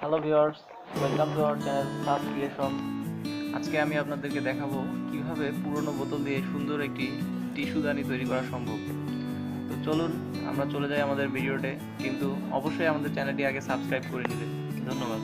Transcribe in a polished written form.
Hello viewers, welcome to our channel sub creation. আজকে আমি আপনাদেরকে দেখাবো কিভাবে পুরনো বোতল দিয়ে সুন্দর একটি টিস্যুদানি তৈরি করা সম্ভব। তো চলুন আমরা চলে যাই আমাদের ভিডিওতে, কিন্তু অবশ্যই আমাদের চ্যানেলটি আগে সাবস্ক্রাইব করে নেবেন। ধন্যবাদ।